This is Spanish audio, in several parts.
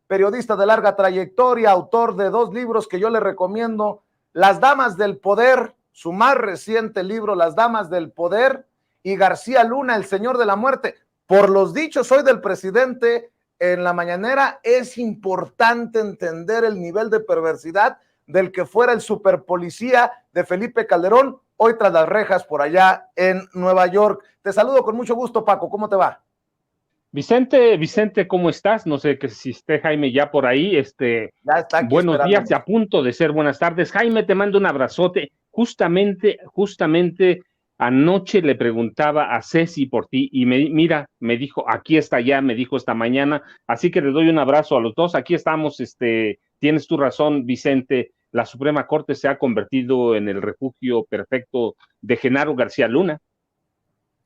periodista de larga trayectoria, autor de 2 libros que yo le recomiendo, Las Damas del Poder, su más reciente libro, Las Damas del Poder, y García Luna, El Señor de la Muerte. Por los dichos hoy del presidente en la mañanera, es importante entender el nivel de perversidad del que fuera el superpolicía de Felipe Calderón, hoy tras las rejas por allá en Nueva York. Te saludo con mucho gusto, Paco, ¿cómo te va? Vicente, ¿cómo estás? No sé que si esté Jaime ya por ahí, ya está aquí buenos días y a punto de ser buenas tardes. Jaime, te mando un abrazote. Justamente anoche le preguntaba a Ceci por ti y me dijo, aquí está ya, me dijo esta mañana, así que le doy un abrazo a los dos. Aquí estamos, tienes tu razón, Vicente, la Suprema Corte se ha convertido en el refugio perfecto de Genaro García Luna.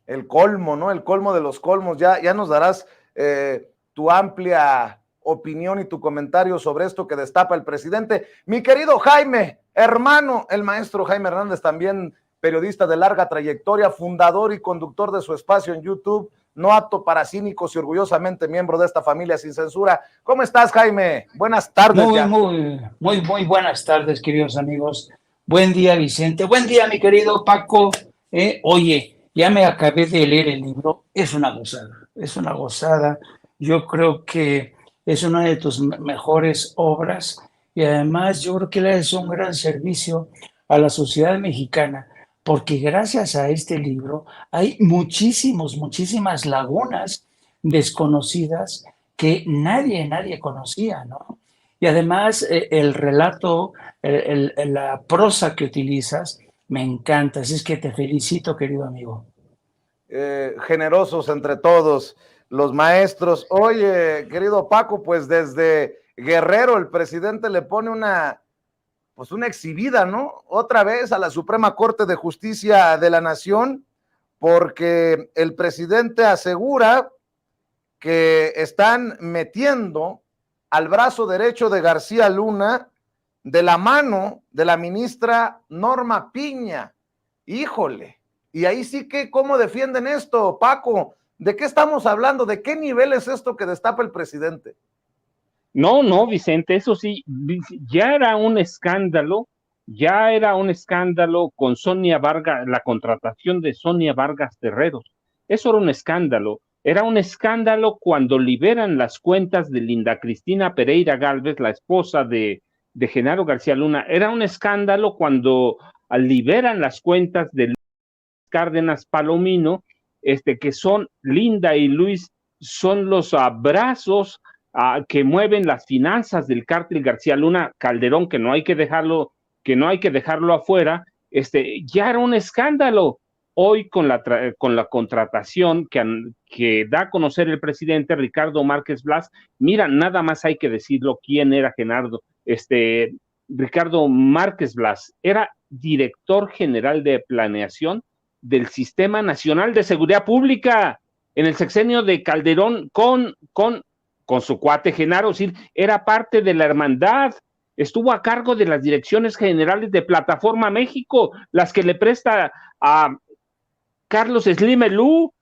El colmo, ¿no? El colmo de los colmos. Ya nos darás tu amplia opinión y tu comentario sobre esto que destapa el presidente. Mi querido Jaime, hermano, el maestro Jaime Hernández, también periodista de larga trayectoria, fundador y conductor de su espacio en YouTube, No Apto para Cínicos y orgullosamente miembro de esta familia sin censura. ¿Cómo estás, Jaime? Buenas tardes. Muy buenas tardes, queridos amigos. Buen día, Vicente. Buen día, mi querido Paco. Oye, ya me acabé de leer el libro, es una gozada. Yo creo que es una de tus mejores obras y además yo creo que le haces un gran servicio a la sociedad mexicana, porque gracias a este libro hay muchísimas lagunas desconocidas que nadie conocía, ¿no? Y además el relato, la prosa que utilizas, me encanta, así es que te felicito, querido amigo. Generosos entre todos los maestros. Oye, querido Paco, pues desde Guerrero el presidente le pone una exhibida, ¿no? Otra vez a la Suprema Corte de Justicia de la Nación, porque el presidente asegura que están metiendo al brazo derecho de García Luna de la mano de la ministra Norma Piña. Híjole, y ahí sí que, ¿cómo defienden esto, Paco? ¿De qué estamos hablando? ¿De qué nivel es esto que destapa el presidente? No, Vicente, eso sí, ya era un escándalo con Sonia Vargas, la contratación de Sonia Vargas Terreros. Eso era un escándalo cuando liberan las cuentas de Linda Cristina Pereira Gálvez, la esposa de Genaro García Luna. Era un escándalo cuando liberan las cuentas de Luis Cárdenas Palomino, que son Linda y Luis, son los brazos que mueven las finanzas del cártel García Luna Calderón, que no hay que dejarlo afuera. Ya era un escándalo. Hoy con la contratación que da a conocer el presidente Ricardo Márquez Blas, mira, nada más hay que decirlo, quién era Ricardo Márquez Blas, era director general de planeación del Sistema Nacional de Seguridad Pública en el sexenio de Calderón con su cuate Genaro, es decir, era parte de la hermandad, estuvo a cargo de las direcciones generales de Plataforma México, las que le presta a Carlos Slim Elú.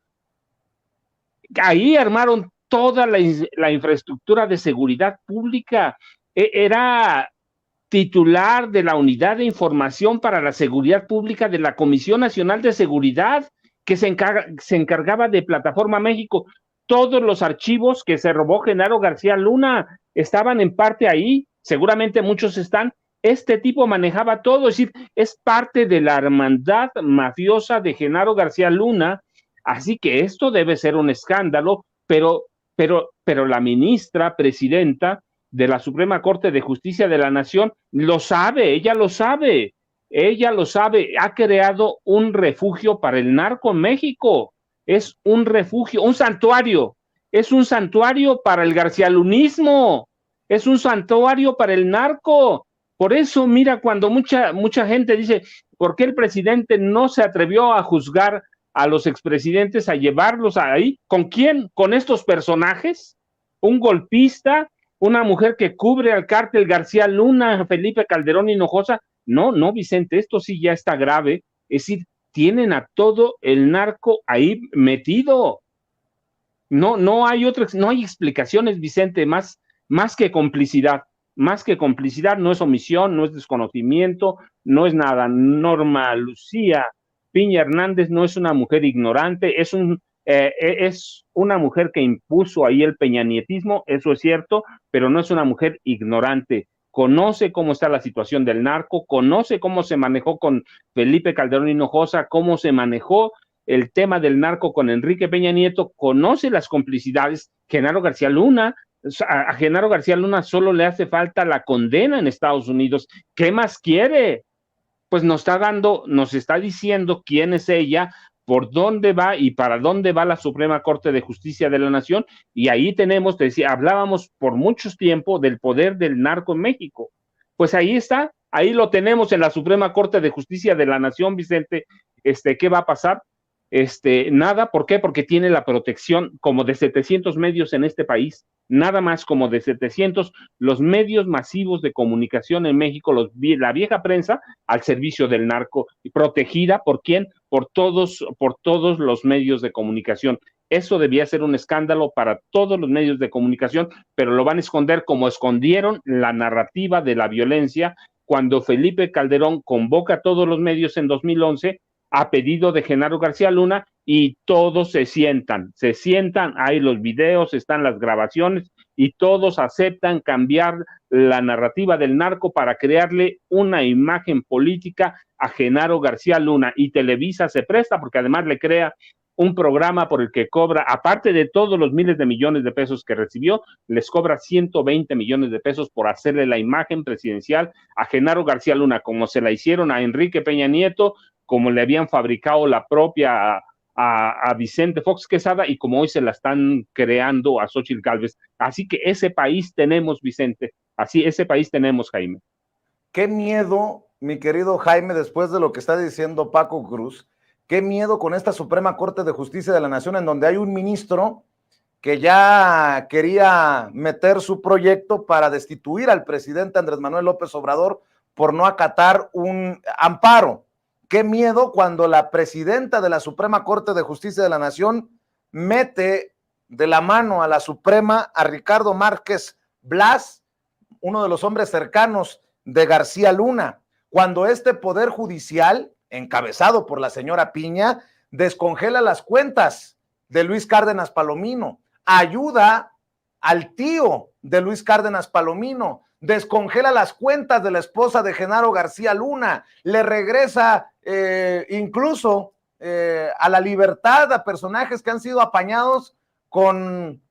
Ahí armaron toda la infraestructura de seguridad pública. Era titular de la Unidad de Información para la Seguridad Pública de la Comisión Nacional de Seguridad, que se encargaba de Plataforma México. Todos los archivos que se robó Genaro García Luna estaban en parte ahí, seguramente muchos están. Este tipo manejaba todo, es decir, es parte de la hermandad mafiosa de Genaro García Luna, así que esto debe ser un escándalo, pero la ministra presidenta de la Suprema Corte de Justicia de la Nación lo sabe, ella lo sabe, ha creado un refugio para el narco en México, es un refugio, un santuario, es un santuario para el garcialunismo, es un santuario para el narco. Por eso, mira, cuando mucha gente dice, ¿por qué el presidente no se atrevió a juzgar a los expresidentes, a llevarlos ahí? ¿Con quién? ¿Con estos personajes? ¿Un golpista? ¿Una mujer que cubre al cártel García Luna, Felipe Calderón Hinojosa? No, Vicente, esto sí ya está grave. Es decir, tienen a todo el narco ahí metido. No hay explicaciones, Vicente, más más que complicidad, no es omisión, no es desconocimiento, no es nada. Norma Lucía Piña Hernández no es una mujer ignorante, es una mujer que impuso ahí el peñanietismo, eso es cierto, pero no es una mujer ignorante. Conoce cómo está la situación del narco, conoce cómo se manejó con Felipe Calderón Hinojosa, cómo se manejó el tema del narco con Enrique Peña Nieto, conoce las complicidades. Genaro García Luna, a Genaro García Luna solo le hace falta la condena en Estados Unidos. ¿Qué más quiere? Pues nos está diciendo quién es ella, por dónde va y para dónde va la Suprema Corte de Justicia de la Nación, y ahí tenemos, hablábamos por mucho tiempo del poder del narco en México. Pues ahí está, ahí lo tenemos en la Suprema Corte de Justicia de la Nación, Vicente. ¿Qué va a pasar? Nada. ¿Por qué? Porque tiene la protección como de 700 medios en este país, nada más como de 700, los medios masivos de comunicación en México, la vieja prensa al servicio del narco, protegida ¿por quién? Por todos los medios de comunicación. Eso debía ser un escándalo para todos los medios de comunicación, pero lo van a esconder como escondieron la narrativa de la violencia cuando Felipe Calderón convoca a todos los medios en 2011 a pedido de Genaro García Luna, y todos se sientan, hay los videos, están las grabaciones, y todos aceptan cambiar la narrativa del narco para crearle una imagen política a Genaro García Luna, y Televisa se presta porque además le crea un programa por el que cobra, aparte de todos los miles de millones de pesos que recibió, les cobra 120 millones de pesos por hacerle la imagen presidencial a Genaro García Luna, como se la hicieron a Enrique Peña Nieto, como le habían fabricado la propia a Vicente Fox Quesada, y como hoy se la están creando a Xóchitl Gálvez. Así que ese país tenemos, Vicente, ese país tenemos, Jaime. Qué miedo, mi querido Jaime, después de lo que está diciendo Paco Cruz, qué miedo con esta Suprema Corte de Justicia de la Nación, en donde hay un ministro que ya quería meter su proyecto para destituir al presidente Andrés Manuel López Obrador por no acatar un amparo. Qué miedo cuando la presidenta de la Suprema Corte de Justicia de la Nación mete de la mano a la Suprema a Ricardo Márquez Blas, uno de los hombres cercanos de García Luna, cuando este poder judicial, encabezado por la señora Piña, descongela las cuentas de Luis Cárdenas Palomino, ayuda al tío de Luis Cárdenas Palomino, descongela las cuentas de la esposa de Genaro García Luna, le regresa incluso a la libertad a personajes que han sido apañados con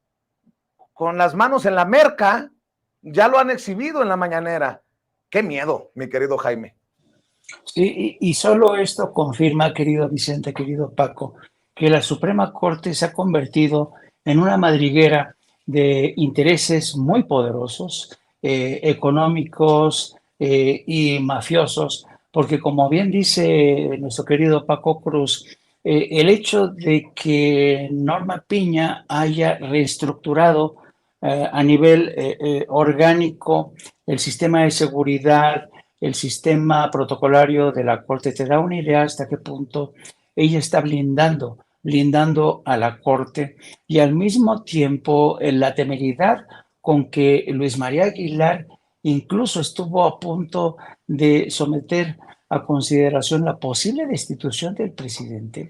las manos en la merca. Ya lo han exhibido en la mañanera. Qué miedo, mi querido Jaime. Sí, y solo esto confirma, querido Vicente, querido Paco, que la Suprema Corte se ha convertido en una madriguera de intereses muy poderosos, económicos y mafiosos, porque como bien dice nuestro querido Paco Cruz, el hecho de que Norma Piña haya reestructurado a nivel orgánico el sistema de seguridad, el sistema protocolario de la Corte, te da una idea hasta qué punto ella está blindando a la Corte, y al mismo tiempo la temeridad con que Luis María Aguilar incluso estuvo a punto de someter a consideración la posible destitución del presidente.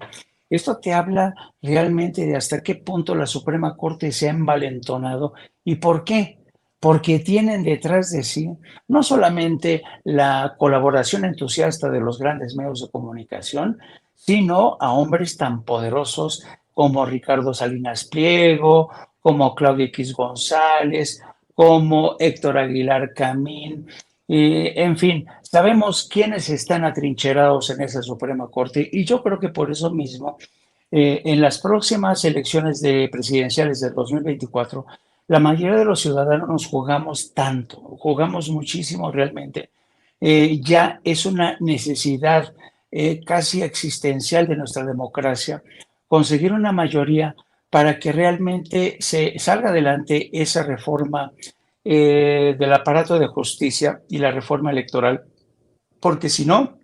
Esto te habla realmente de hasta qué punto la Suprema Corte se ha envalentonado. ¿Y por qué? Porque tienen detrás de sí no solamente la colaboración entusiasta de los grandes medios de comunicación, sino a hombres tan poderosos como Ricardo Salinas Pliego, como Claudia X González, como Héctor Aguilar Camín. En fin, sabemos quiénes están atrincherados en esa Suprema Corte, y yo creo que por eso mismo, en las próximas elecciones presidenciales del 2024, la mayoría de los ciudadanos nos jugamos muchísimo realmente. Ya es una necesidad casi existencial de nuestra democracia conseguir una mayoría para que realmente se salga adelante esa reforma del aparato de justicia y la reforma electoral, porque si no,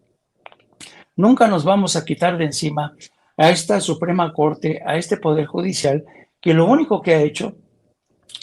nunca nos vamos a quitar de encima a esta Suprema Corte, a este Poder Judicial, que lo único que ha hecho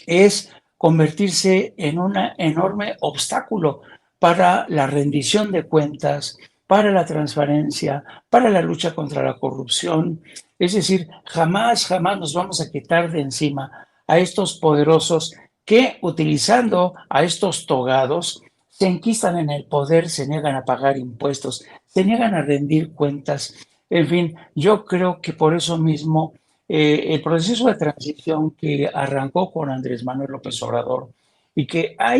es convertirse en un enorme obstáculo para la rendición de cuentas, para la transparencia, para la lucha contra la corrupción. Es decir, jamás nos vamos a quitar de encima a estos poderosos que, utilizando a estos togados, se enquistan en el poder, se niegan a pagar impuestos, se niegan a rendir cuentas. En fin, yo creo que por eso mismo el proceso de transición que arrancó con Andrés Manuel López Obrador y que ha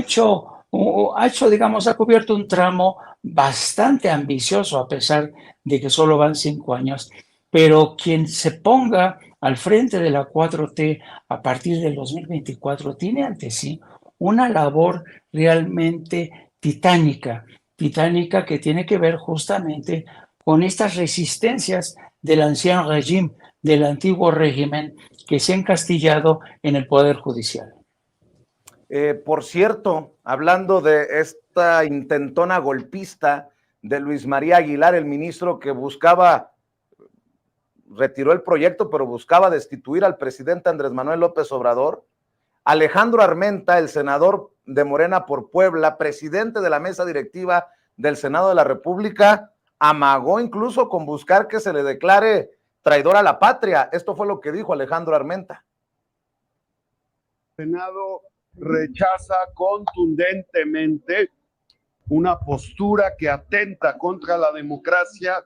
cubierto un tramo bastante ambicioso, a pesar de que solo van 5 años, pero quien se ponga al frente de la 4T a partir del 2024 tiene ante sí una labor realmente titánica que tiene que ver justamente con estas resistencias del ancien régimen, del antiguo régimen que se ha encastillado en el Poder Judicial. Por cierto, hablando de esta intentona golpista de Luis María Aguilar, el ministro que retiró el proyecto, pero buscaba destituir al presidente Andrés Manuel López Obrador, Alejandro Armenta, el senador de Morena por Puebla, presidente de la mesa directiva del Senado de la República, amagó incluso con buscar que se le declare traidor a la patria. Esto fue lo que dijo Alejandro Armenta. El Senado rechaza contundentemente una postura que atenta contra la democracia,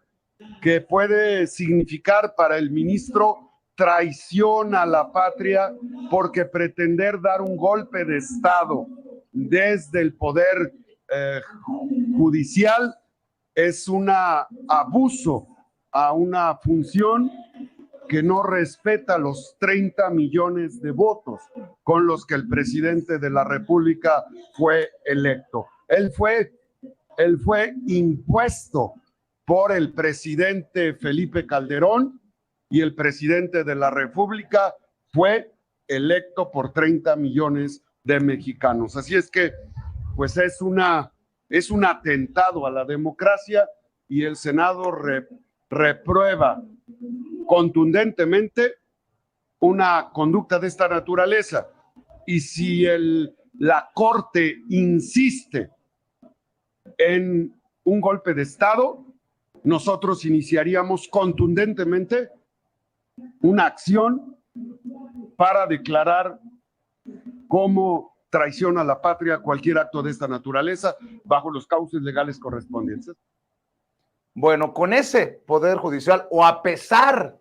que puede significar para el ministro traición a la patria, porque pretender dar un golpe de Estado desde el poder judicial es un abuso a una función que no respeta los 30 millones de votos con los que el presidente de la República fue electo. Él fue impuesto por el presidente Felipe Calderón y el presidente de la República fue electo por 30 millones de mexicanos. Así es que, pues es un atentado a la democracia y el Senado reprueba contundentemente una conducta de esta naturaleza. Y si la Corte insiste en un golpe de Estado, nosotros iniciaríamos contundentemente una acción para declarar como traición a la patria cualquier acto de esta naturaleza bajo los cauces legales correspondientes. Bueno, con ese poder judicial, o a pesar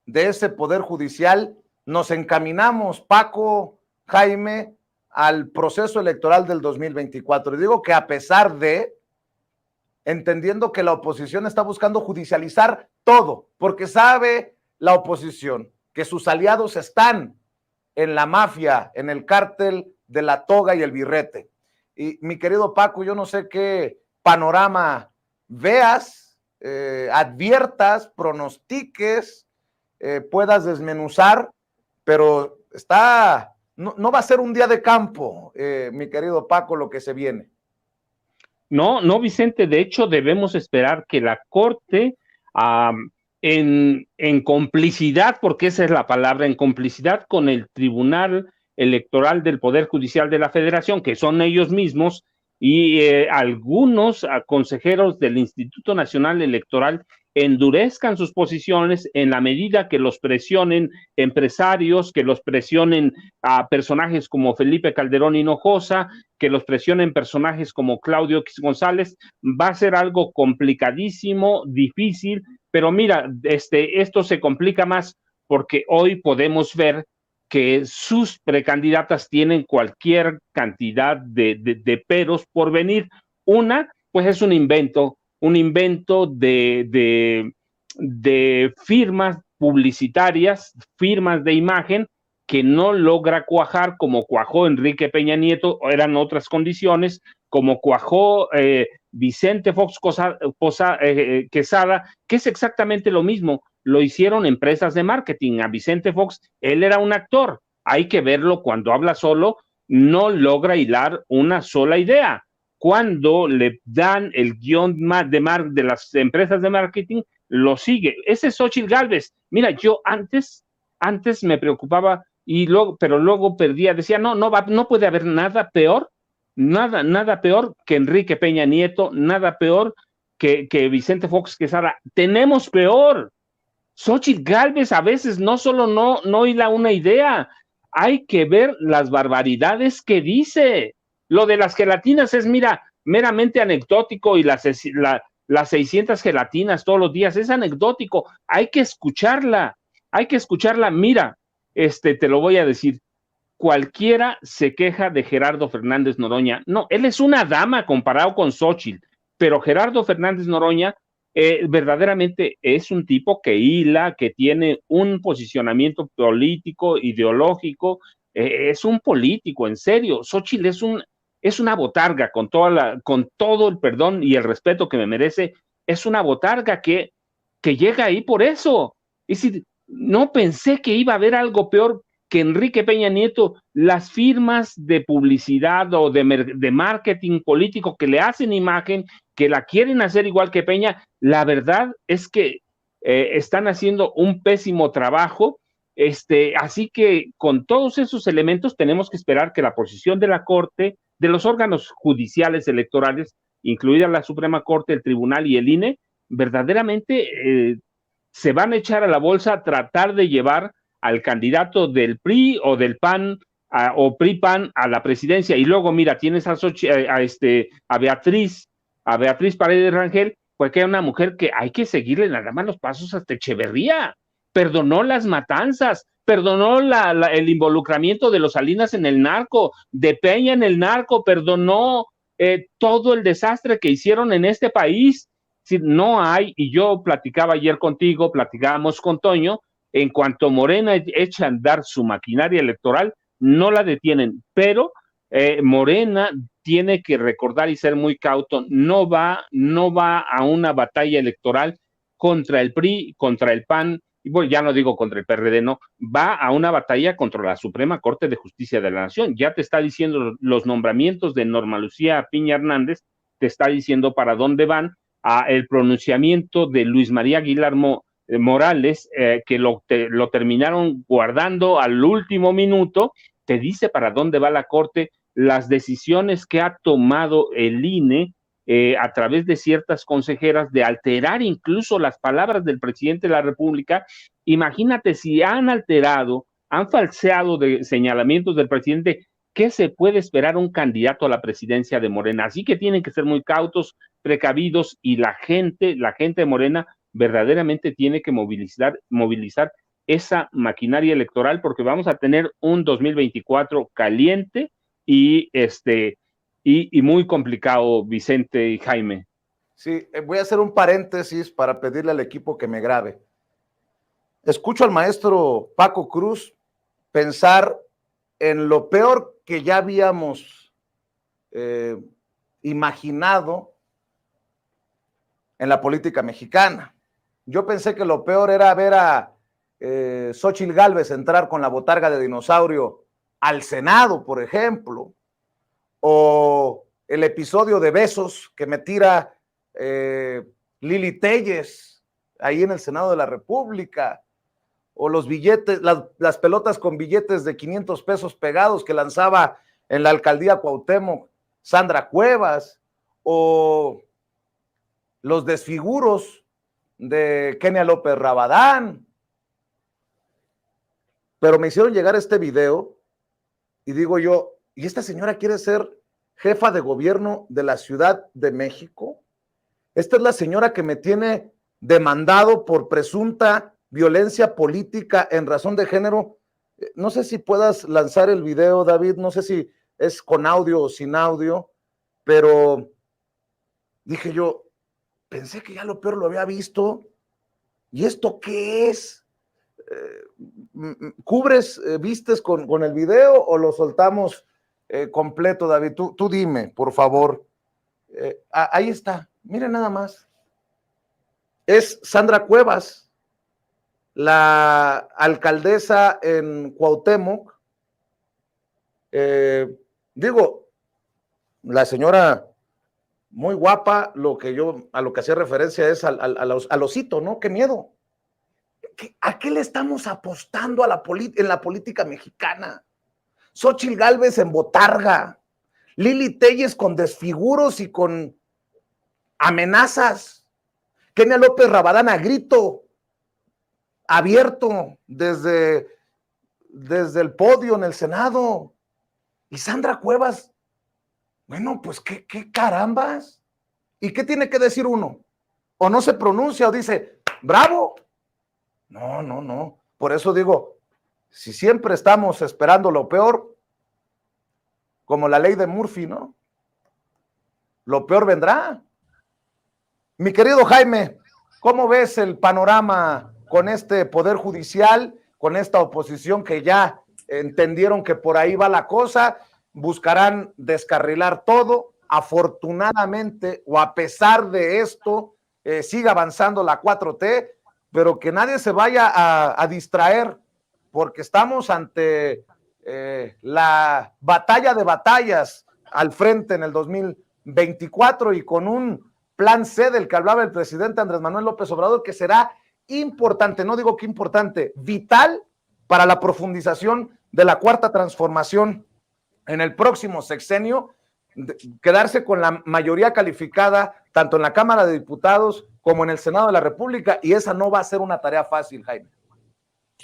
de ese poder judicial, nos encaminamos, Paco, Jaime, al proceso electoral del 2024. Y digo que a pesar de, entendiendo que la oposición está buscando judicializar todo, porque sabe la oposición que sus aliados están en la mafia, en el cártel de la toga y el birrete. Y mi querido Paco, yo no sé qué panorama veas, adviertas, pronostiques, puedas desmenuzar, pero no va a ser un día de campo, mi querido Paco, lo que se viene. No, Vicente, de hecho debemos esperar que la Corte, en complicidad, porque esa es la palabra, en complicidad con el Tribunal Electoral del Poder Judicial de la Federación, que son ellos mismos, y algunos consejeros del Instituto Nacional Electoral endurezcan sus posiciones en la medida que los presionen empresarios, que los presionen a personajes como Felipe Calderón Hinojosa, que los presionen personajes como Claudio X González. Va a ser algo complicadísimo, difícil, pero mira, esto se complica más porque hoy podemos ver que sus precandidatas tienen cualquier cantidad de peros por venir. Una, pues es un invento de firmas publicitarias, firmas de imagen, que no logra cuajar como cuajó Enrique Peña Nieto, eran otras condiciones, como cuajó Vicente Fox Quesada, que es exactamente lo mismo. Lo hicieron empresas de marketing. A Vicente Fox, él era un actor. Hay que verlo cuando habla solo, no logra hilar una sola idea. Cuando le dan el guión de las empresas de marketing, lo sigue. Ese es Xóchitl Gálvez. Mira, yo antes me preocupaba pero luego perdía, decía, no puede haber nada peor, nada peor que Enrique Peña Nieto, nada peor que Vicente Fox Quesada. Tenemos peor. Xóchitl Gálvez a veces no solo no hila una idea, hay que ver las barbaridades que dice. Lo de las gelatinas es, mira, meramente anecdótico, y las 600 gelatinas todos los días es anecdótico. Hay que escucharla. Mira, te lo voy a decir. Cualquiera se queja de Gerardo Fernández Noroña. No, él es una dama comparado con Xóchitl, pero Gerardo Fernández Noroña verdaderamente es un tipo que hila, que tiene un posicionamiento político, ideológico, es un político, en serio. Xóchitl es una botarga, con todo el perdón y el respeto que me merece, es una botarga que llega ahí por eso. Es decir, no pensé que iba a haber algo peor que Enrique Peña Nieto, las firmas de publicidad o de marketing político que le hacen imagen, que la quieren hacer igual que Peña. La verdad es que están haciendo un pésimo trabajo. Así que con todos esos elementos tenemos que esperar que la posición de la Corte, de los órganos judiciales electorales, incluida la Suprema Corte, el Tribunal y el INE, verdaderamente se van a echar a la bolsa a tratar de llevar al candidato del PRI o del PAN o PRI-PAN a la presidencia. Y luego, mira, tienes a Beatriz Paredes Rangel, porque es una mujer que hay que seguirle nada más los pasos hasta Echeverría. Perdonó las matanzas, perdonó el involucramiento de los Salinas en el narco, de Peña en el narco, perdonó todo el desastre que hicieron en este país. Si no hay, y yo platicaba ayer contigo, platicábamos con Toño, en cuanto Morena echa a andar su maquinaria electoral, no la detienen, pero Morena tiene que recordar y ser muy cauto, no va a una batalla electoral contra el PRI, contra el PAN, y bueno, ya no digo contra el PRD, no, va a una batalla contra la Suprema Corte de Justicia de la Nación. Ya te está diciendo los nombramientos de Norma Lucía Piña Hernández, te está diciendo para dónde van, el pronunciamiento de Luis María Aguilar Morales, que lo terminaron guardando al último minuto, te dice para dónde va la Corte, las decisiones que ha tomado el INE a través de ciertas consejeras de alterar incluso las palabras del presidente de la República. Imagínate si han alterado, han falseado de señalamientos del presidente, ¿qué se puede esperar un candidato a la presidencia de Morena? Así que tienen que ser muy cautos, precavidos, y la gente de Morena verdaderamente tiene que movilizar esa maquinaria electoral, porque vamos a tener un 2024 caliente y muy complicado, Vicente y Jaime. Sí, voy a hacer un paréntesis para pedirle al equipo que me grabe. Escucho al maestro Paco Cruz pensar en lo peor que ya habíamos imaginado en la política mexicana. Yo pensé que lo peor era ver a Xóchitl Gálvez entrar con la botarga de dinosaurio al Senado, por ejemplo, o el episodio de besos que me tira Lili Téllez ahí en el Senado de la República, o los billetes, las pelotas con billetes de 500 pesos pegados que lanzaba en la alcaldía Cuauhtémoc Sandra Cuevas, o los desfiguros de Kenia López Rabadán. Pero me hicieron llegar este video y digo yo, ¿y esta señora quiere ser jefa de gobierno de la Ciudad de México? Esta es la señora que me tiene demandado por presunta violencia política en razón de género. No sé si puedas lanzar el video, David, no sé si es con audio o sin audio, pero dije yo, pensé que ya lo peor lo había visto. ¿Y esto qué es? ¿Cubres, vistes con el video o lo soltamos completo, David? Tú dime, por favor. Ahí está, miren nada más. Es Sandra Cuevas, la alcaldesa en Cuauhtémoc. Digo, la señora muy guapa, a lo que hacía referencia es al osito, ¿no? Qué miedo. ¿A qué le estamos apostando en la política mexicana? Xóchitl Gálvez en botarga, Lili Téllez con desfiguros y con amenazas, Kenia López Rabadán a grito abierto desde el podio en el Senado, y Sandra Cuevas, bueno, pues qué carambas. ¿Y qué tiene que decir uno? O no se pronuncia o dice, bravo. No. Por eso digo, si siempre estamos esperando lo peor, como la ley de Murphy, ¿no? Lo peor vendrá. Mi querido Jaime, ¿cómo ves el panorama con este Poder Judicial, con esta oposición que ya entendieron que por ahí va la cosa, buscarán descarrilar todo? Afortunadamente, o a pesar de esto, sigue avanzando la 4T, pero que nadie se vaya a distraer, porque estamos ante la batalla de batallas al frente en el 2024 y con un plan C del que hablaba el presidente Andrés Manuel López Obrador, que será importante, no digo que importante, vital para la profundización de la cuarta transformación en el próximo sexenio, quedarse con la mayoría calificada tanto en la Cámara de Diputados como en el Senado de la República, y esa no va a ser una tarea fácil, Jaime.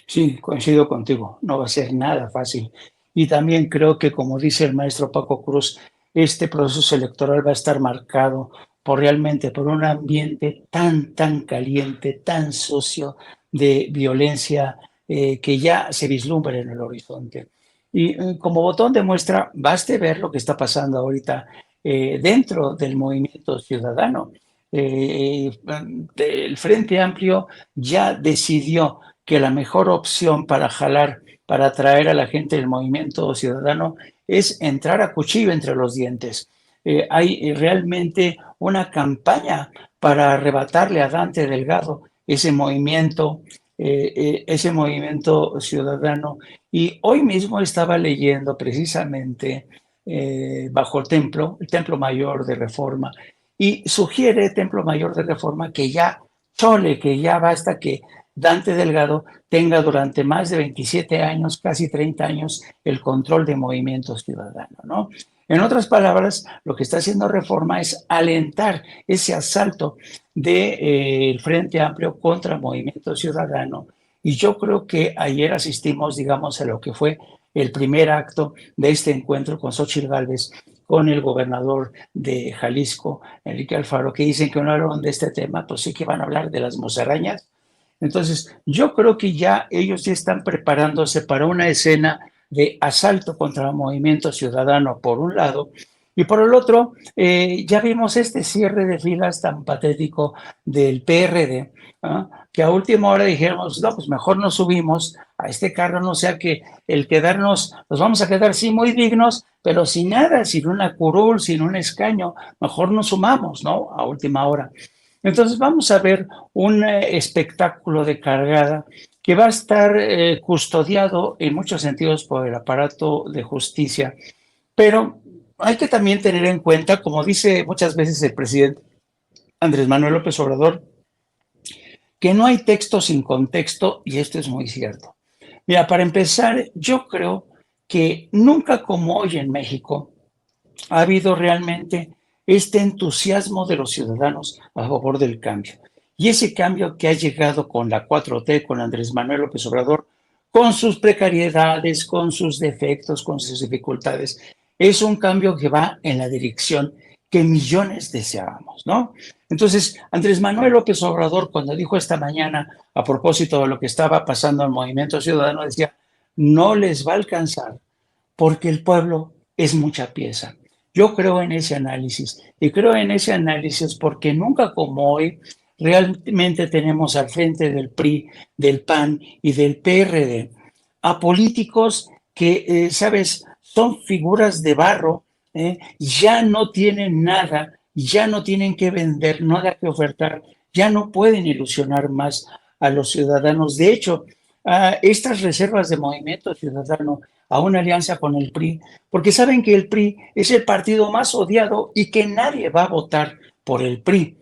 Sí, coincido contigo, no va a ser nada fácil. Y también creo que, como dice el maestro Paco Cruz, este proceso electoral va a estar marcado realmente por un ambiente tan caliente, tan sucio de violencia que ya se vislumbra en el horizonte. Y como botón de muestra, baste ver lo que está pasando ahorita dentro del movimiento ciudadano. El Frente Amplio ya decidió que la mejor opción para jalar, para atraer a la gente del movimiento ciudadano es entrar a cuchillo entre los dientes. Hay realmente una campaña para arrebatarle a Dante Delgado ese movimiento ciudadano. Y hoy mismo estaba leyendo precisamente bajo el Templo Mayor de Reforma, y sugiere Templo Mayor de Reforma que ya basta que Dante Delgado tenga durante más de 27 años, casi 30 años, el control de Movimiento Ciudadano, ¿no? En otras palabras, lo que está haciendo Reforma es alentar ese asalto del Frente Amplio contra Movimiento Ciudadano. Y yo creo que ayer asistimos, digamos, a lo que fue el primer acto de este encuentro con Xóchitl Gálvez, con el gobernador de Jalisco, Enrique Alfaro, que dicen que no hablaron de este tema, pues sí que van a hablar de las musarañas. Entonces, yo creo que ya ellos ya están preparándose para una escena de asalto contra el Movimiento Ciudadano, por un lado, y por el otro, ya vimos este cierre de filas tan patético del PRD, ¿no? Que a última hora dijéramos, no, pues mejor nos subimos a este carro, no sea que el quedarnos, nos vamos a quedar sí muy dignos, pero sin nada, sin una curul, sin un escaño, mejor nos sumamos, ¿no? A última hora. Entonces vamos a ver un espectáculo de cargada que va a estar custodiado en muchos sentidos por el aparato de justicia, pero hay que también tener en cuenta, como dice muchas veces el presidente Andrés Manuel López Obrador, que no hay texto sin contexto, y esto es muy cierto. Mira, para empezar, yo creo que nunca como hoy en México ha habido realmente este entusiasmo de los ciudadanos a favor del cambio. Y ese cambio que ha llegado con la 4T, con Andrés Manuel López Obrador, con sus precariedades, con sus defectos, con sus dificultades, es un cambio que va en la dirección que millones deseábamos, ¿no? Entonces, Andrés Manuel López Obrador, cuando dijo esta mañana a propósito de lo que estaba pasando en el Movimiento Ciudadano, decía, no les va a alcanzar porque el pueblo es mucha pieza. Yo creo en ese análisis, y creo en ese análisis porque nunca como hoy realmente tenemos al frente del PRI, del PAN y del PRD a políticos que, ¿sabes?, son figuras de barro, ya no tienen nada, ya no tienen que vender, nada que ofertar, ya no pueden ilusionar más a los ciudadanos. De hecho, estas reservas de Movimiento Ciudadano a una alianza con el PRI, porque saben que el PRI es el partido más odiado y que nadie va a votar por el PRI.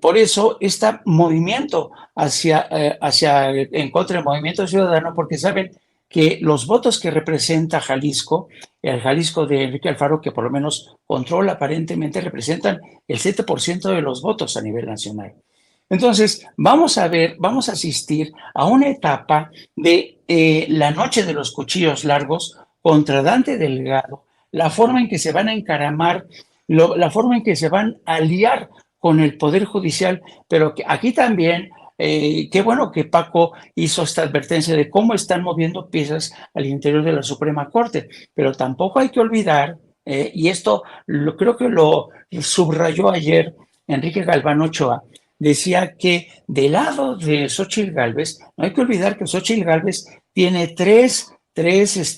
Por eso este movimiento en contra del Movimiento Ciudadano, porque saben que los votos que representa Jalisco, el Jalisco de Enrique Alfaro, que por lo menos controla aparentemente, representan el 7% de los votos a nivel nacional. Entonces, vamos a asistir a una etapa de la noche de los cuchillos largos contra Dante Delgado, la forma en que se van a encaramar, la forma en que se van a liar con el Poder Judicial, pero que aquí también, qué bueno que Paco hizo esta advertencia de cómo están moviendo piezas al interior de la Suprema Corte, pero tampoco hay que olvidar, y esto creo que lo subrayó ayer Enrique Galván Ochoa, decía que del lado de Xóchitl Gálvez, no hay que olvidar que Xóchitl Gálvez tiene tres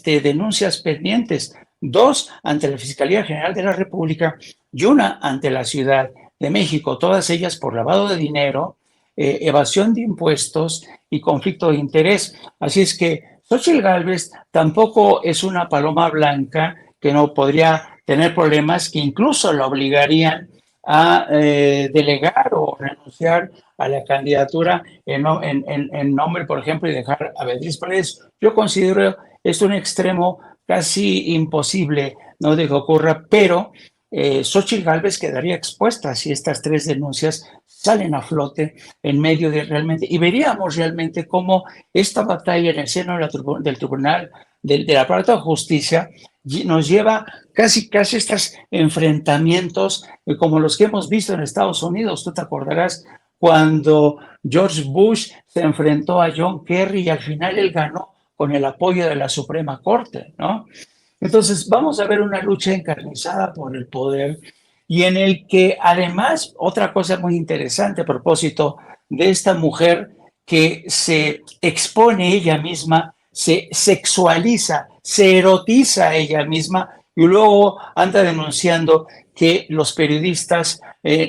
denuncias pendientes, 2 ante la Fiscalía General de la República y una ante la Ciudad de México, todas ellas por lavado de dinero, evasión de impuestos y conflicto de interés. Así es que Xóchitl Gálvez tampoco es una paloma blanca que no podría tener problemas que incluso la obligarían a delegar o renunciar a la candidatura en nombre, por ejemplo, y dejar a Beatriz Paredes. Yo considero es un extremo casi imposible, no de que ocurra, pero Xóchitl Gálvez quedaría expuesta si estas 3 denuncias salen a flote en medio de realmente, y veríamos realmente cómo esta batalla en el seno del tribunal, del aparato de justicia, nos lleva casi estos enfrentamientos como los que hemos visto en Estados Unidos. Tú te acordarás cuando George Bush se enfrentó a John Kerry y al final él ganó con el apoyo de la Suprema Corte, ¿no? Entonces vamos a ver una lucha encarnizada por el poder y en el que además, otra cosa muy interesante a propósito de esta mujer que se expone ella misma, se sexualiza, se erotiza a ella misma y luego anda denunciando que los periodistas,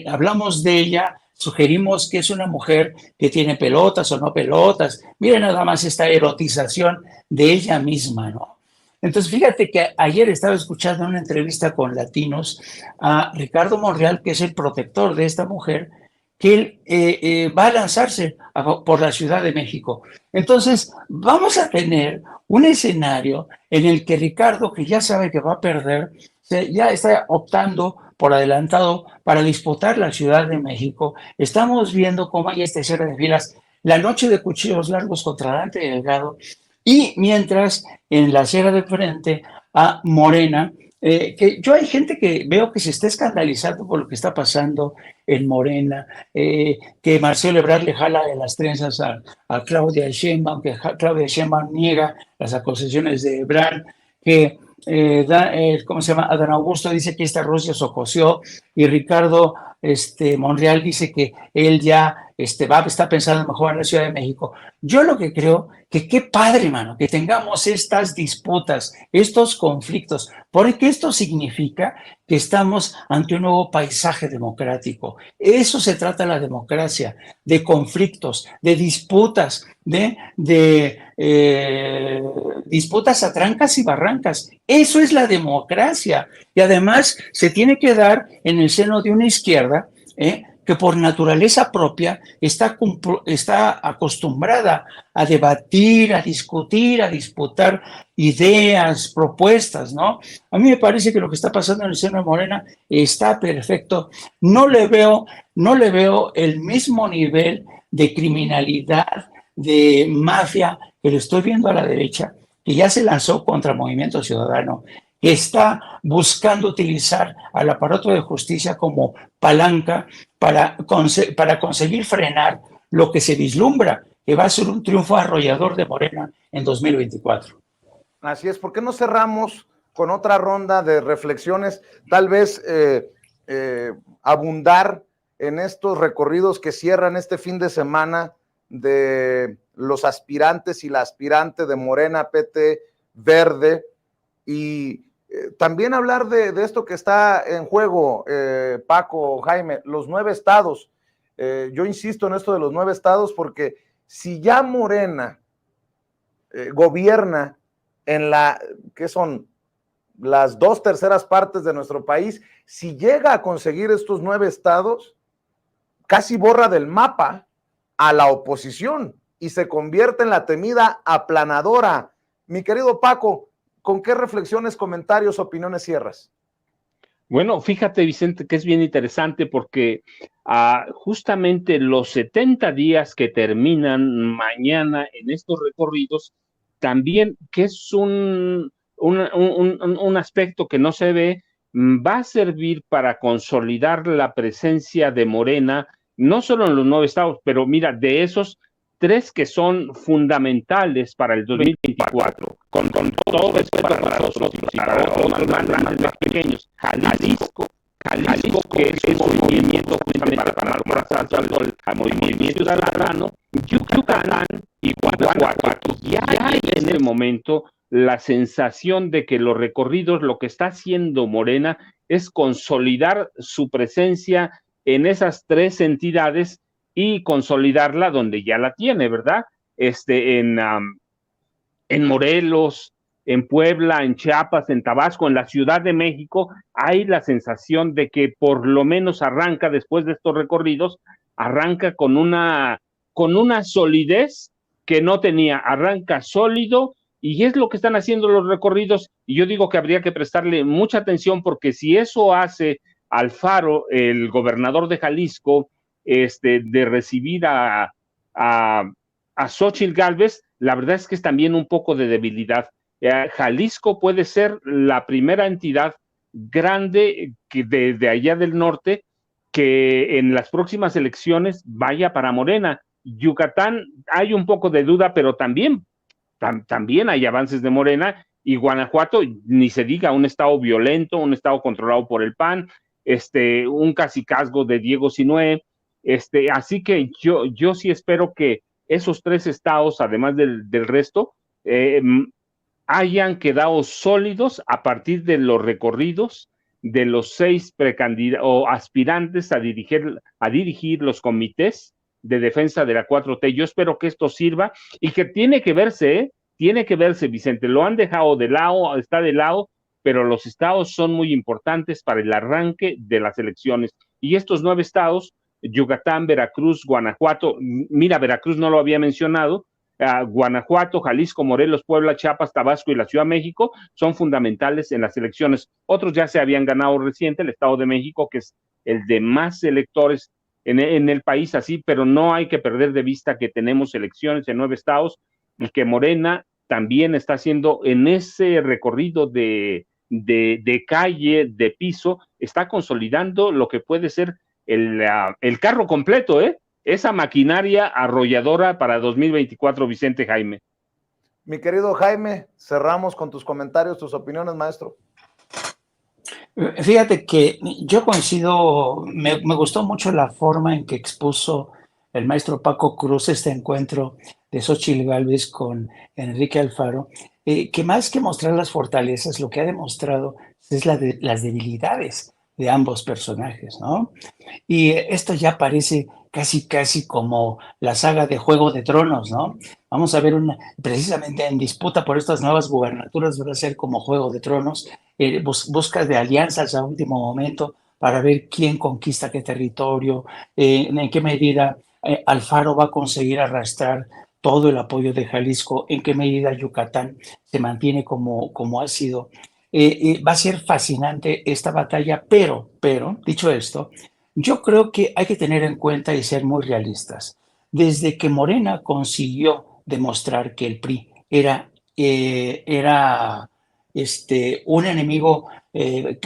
hablamos de ella, sugerimos que es una mujer que tiene pelotas o no pelotas. Miren nada más esta erotización de ella misma, ¿no? Entonces, fíjate que ayer estaba escuchando una entrevista con Latinos a Ricardo Monreal, que es el protector de esta mujer, que él va a lanzarse por la Ciudad de México. Entonces, vamos a tener un escenario en el que Ricardo, que ya sabe que va a perder, ya está optando por adelantado para disputar la Ciudad de México. Estamos viendo cómo hay este cierre de filas, la noche de cuchillos largos contra Dante Delgado, y mientras en la acera de frente a Morena, que yo hay gente que veo que se está escandalizando por lo que está pasando en Morena, que Marcelo Ebrard le jala de las trenzas a Claudia Sheinbaum, que Claudia Sheinbaum niega las acusaciones de Ebrard, que ¿cómo se llama? Adán Augusto dice que esta Rusia se ococió y Ricardo Monreal dice que él ya está pensando mejor en la Ciudad de México. Yo lo que creo que qué padre, mano, que tengamos estas disputas, estos conflictos, porque esto significa que estamos ante un nuevo paisaje democrático. Eso se trata la democracia, de conflictos, de disputas, de disputas a trancas y barrancas. Eso es la democracia. Y además se tiene que dar en el seno de una izquierda, que por naturaleza propia está acostumbrada a debatir, a discutir, a disputar ideas, propuestas, ¿no? A mí me parece que lo que está pasando en el seno de Morena está perfecto. No le veo el mismo nivel de criminalidad, de mafia que le estoy viendo a la derecha, que ya se lanzó contra Movimiento Ciudadano, que está buscando utilizar al aparato de justicia como palanca para conseguir frenar lo que se vislumbra que va a ser un triunfo arrollador de Morena en 2024. Así es, ¿por qué no cerramos con otra ronda de reflexiones? Tal vez abundar en estos recorridos que cierran este fin de semana de los aspirantes y la aspirante de Morena, PT, Verde, y también hablar de esto que está en juego, Paco, Jaime, los 9 estados. Yo insisto en esto de los 9 estados porque si ya Morena gobierna en ¿qué son? Las 2/3 partes de nuestro país, si llega a conseguir estos 9 estados, casi borra del mapa a la oposición y se convierte en la temida aplanadora. Mi querido Paco, ¿con qué reflexiones, comentarios, opiniones cierras? Bueno, fíjate, Vicente, que es bien interesante porque justamente los 70 días que terminan mañana en estos recorridos, también que es un aspecto que no se ve, va a servir para consolidar la presencia de Morena, no solo en los 9 estados, pero mira, de esos 3 que son fundamentales para el 2024, con todo respeto para nosotros y para otros más grandes, más pequeños, Jalisco, que es un movimiento justamente para marcar al movimiento ciudadano, Yucatán y Guanajuato. Ya hay en el momento la sensación de que los recorridos, lo que está haciendo Morena es consolidar su presencia en esas 3 entidades y consolidarla donde ya la tiene, ¿verdad? En Morelos, en Puebla, en Chiapas, en Tabasco, en la Ciudad de México, hay la sensación de que por lo menos arranca después de estos recorridos, arranca con una solidez que no tenía, arranca sólido, y es lo que están haciendo los recorridos, y yo digo que habría que prestarle mucha atención, porque si eso hace Alfaro, el gobernador de Jalisco, de recibir a Xóchitl Gálvez, la verdad es que es también un poco de debilidad. Jalisco puede ser la primera entidad grande que de allá del norte que en las próximas elecciones vaya para Morena. Yucatán hay un poco de duda, pero también hay avances de Morena, y Guanajuato, ni se diga, un estado violento, un estado controlado por el PAN, un cacicazgo de Diego Sinue, así que yo sí espero que esos 3 estados, además del resto, hayan quedado sólidos a partir de los recorridos de los 6 precandidatos o aspirantes a dirigir los comités de defensa de la 4T. Yo espero que esto sirva y que tiene que verse, Vicente, lo han dejado de lado, está de lado, pero los estados son muy importantes para el arranque de las elecciones. Y estos 9 estados, Yucatán, Veracruz, Guanajuato, mira, Veracruz no lo había mencionado, Guanajuato, Jalisco, Morelos, Puebla, Chiapas, Tabasco y la Ciudad de México son fundamentales en las elecciones. Otros ya se habían ganado reciente, el Estado de México, que es el de más electores en el país, así, pero no hay que perder de vista que tenemos elecciones en 9 estados y que Morena también está haciendo en ese recorrido de calle, de piso, está consolidando lo que puede ser el carro completo, esa maquinaria arrolladora para 2024, Vicente, Jaime. Mi querido Jaime, cerramos con tus comentarios, tus opiniones, maestro. Fíjate que yo coincido, me gustó mucho la forma en que expuso el maestro Paco Cruz este encuentro de Xóchitl Gálvez con Enrique Alfaro, que más que mostrar las fortalezas, lo que ha demostrado es las debilidades de ambos personajes, ¿no? Y esto ya parece casi como la saga de Juego de Tronos, ¿no? Vamos a ver precisamente en disputa por estas nuevas gubernaturas, va a ser como Juego de Tronos, busca de alianzas a último momento para ver quién conquista qué territorio, en qué medida Alfaro va a conseguir arrastrar todo el apoyo de Jalisco, en qué medida Yucatán se mantiene como ha sido. Va a ser fascinante esta batalla, pero, dicho esto, yo creo que hay que tener en cuenta y ser muy realistas. Desde que Morena consiguió demostrar que el PRI era un enemigo,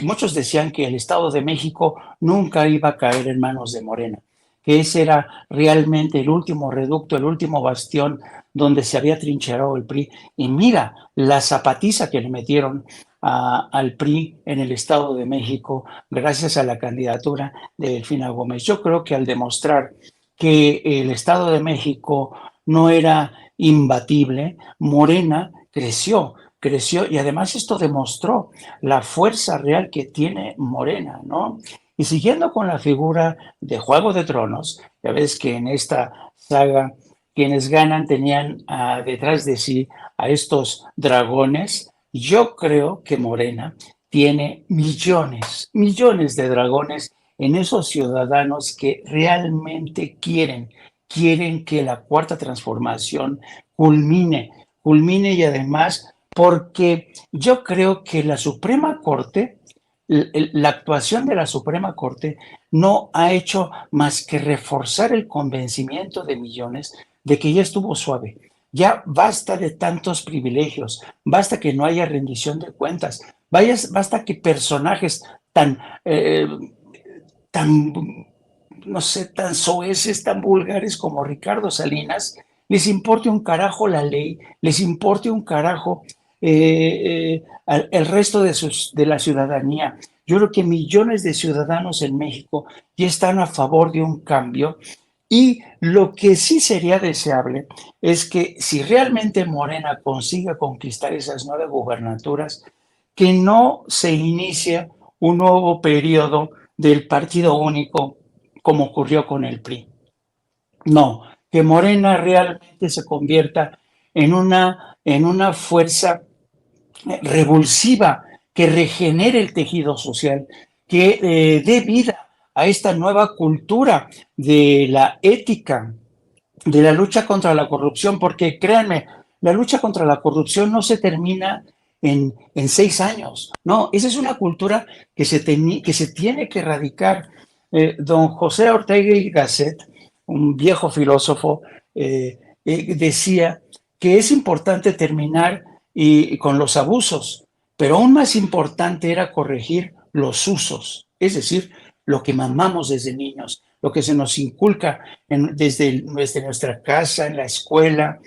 muchos decían que el Estado de México nunca iba a caer en manos de Morena, que ese era realmente el último reducto, el último bastión donde se había trincherado el PRI. Y mira la zapatiza que le metieron al PRI en el Estado de México gracias a la candidatura de Delfina Gómez. Yo creo que al demostrar que el Estado de México no era imbatible, Morena creció y además esto demostró la fuerza real que tiene Morena, ¿no? Y siguiendo con la figura de Juego de Tronos, ya ves que en esta saga quienes ganan tenían detrás de sí a estos dragones. Yo creo que Morena tiene millones de dragones en esos ciudadanos que realmente quieren que la cuarta transformación culmine y además porque yo creo que la Suprema Corte, la actuación de la Suprema Corte no ha hecho más que reforzar el convencimiento de millones de que ya estuvo suave. Ya basta de tantos privilegios, basta que no haya rendición de cuentas, basta que personajes tan, no sé, tan soeces, tan vulgares como Ricardo Salinas, les importe un carajo la ley, les importe un carajo el resto de la ciudadanía. Yo creo que millones de ciudadanos en México ya están a favor de un cambio y lo que sí sería deseable es que si realmente Morena consiga conquistar esas 9 gubernaturas, que no se inicie un nuevo periodo del partido único como ocurrió con el PRI. No, que Morena realmente se convierta en una fuerza revulsiva que regenere el tejido social, que dé vida a esta nueva cultura de la ética, de la lucha contra la corrupción, porque créanme, la lucha contra la corrupción no se termina en 6 años, no, esa es una cultura que se tiene que erradicar. Don José Ortega y Gasset, un viejo filósofo, decía que es importante terminar con los abusos, pero aún más importante era corregir los usos, es decir, lo que mamamos desde niños, lo que se nos inculca desde nuestra casa, en la escuela,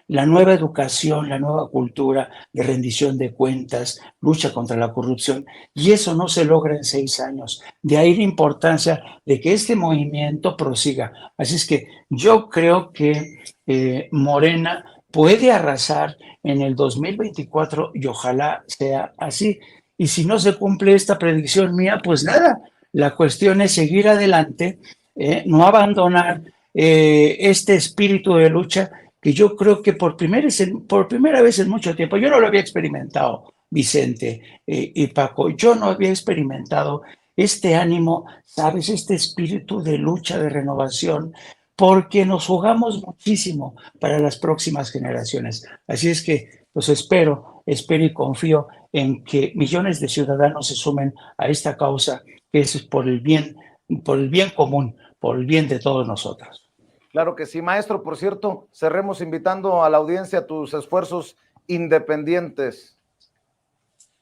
la nueva educación, la nueva cultura de rendición de cuentas, lucha contra la corrupción, y eso no se logra en 6 años. De ahí la importancia de que este movimiento prosiga. Así es que yo creo que Morena puede arrasar en el 2024 y ojalá sea así. Y si no se cumple esta predicción mía, pues nada, la cuestión es seguir adelante, no abandonar este espíritu de lucha que yo creo que por primera vez en mucho tiempo, yo no lo había experimentado, Vicente y Paco, yo no había experimentado este ánimo, ¿sabes? Este espíritu de lucha, de renovación, porque nos jugamos muchísimo para las próximas generaciones. Así es que, pues espero y confío en que millones de ciudadanos se sumen a esta causa que es por el bien común, por el bien de todos nosotros. Claro que sí, maestro. Por cierto, cerremos invitando a la audiencia a tus esfuerzos independientes.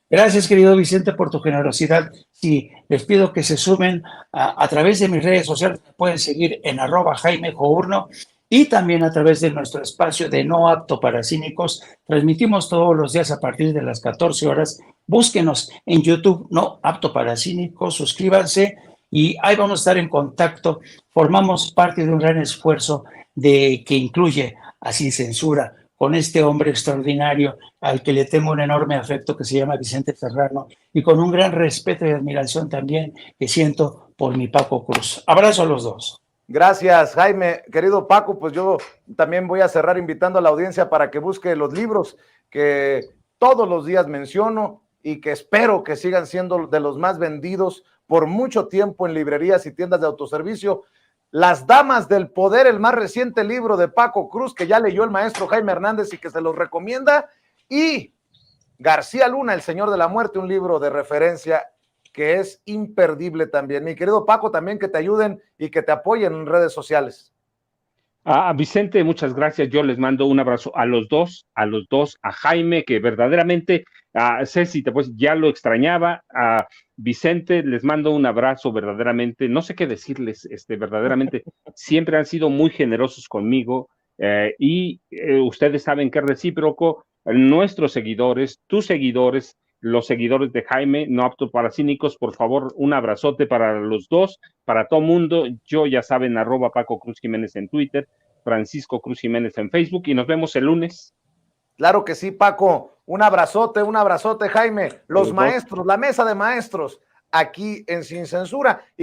Gracias, querido Vicente, por tu generosidad. Sí, les pido que se sumen a través de mis redes sociales. Me pueden seguir en @JaimeJourno y también a través de nuestro espacio de No Apto para Cínicos. Transmitimos todos los días a partir de las 14 horas. Búsquenos en YouTube, No Apto para Cínicos, suscríbanse y ahí vamos a estar en contacto. Formamos parte de un gran esfuerzo que incluye a Sin Censura, con este hombre extraordinario al que le tengo un enorme afecto que se llama Vicente Serrano y con un gran respeto y admiración también que siento por mi Paco Cruz. Abrazo a los dos. Gracias, Jaime. Querido Paco, pues yo también voy a cerrar invitando a la audiencia para que busque los libros que todos los días menciono y que espero que sigan siendo de los más vendidos por mucho tiempo en librerías y tiendas de autoservicio. Las Damas del Poder, el más reciente libro de Paco Cruz, que ya leyó el maestro Jaime Hernández y que se los recomienda, y García Luna, El Señor de la Muerte, un libro de referencia que es imperdible también. Mi querido Paco, también que te ayuden y que te apoyen en redes sociales. Vicente, muchas gracias. Yo les mando un abrazo a los dos, a Jaime, que verdaderamente, Ceci, pues ya lo extrañaba, a Vicente, les mando un abrazo verdaderamente, no sé qué decirles, verdaderamente, siempre han sido muy generosos conmigo y ustedes saben que es recíproco, nuestros seguidores, tus seguidores, los seguidores de Jaime, No Apto para Cínicos, por favor, un abrazote para los dos, para todo mundo. Yo ya saben, @Paco Cruz Jiménez en Twitter, Francisco Cruz Jiménez en Facebook, y nos vemos el lunes. Claro que sí, Paco. Un abrazote, Jaime. Los maestros, la mesa de maestros, aquí en Sin Censura. Y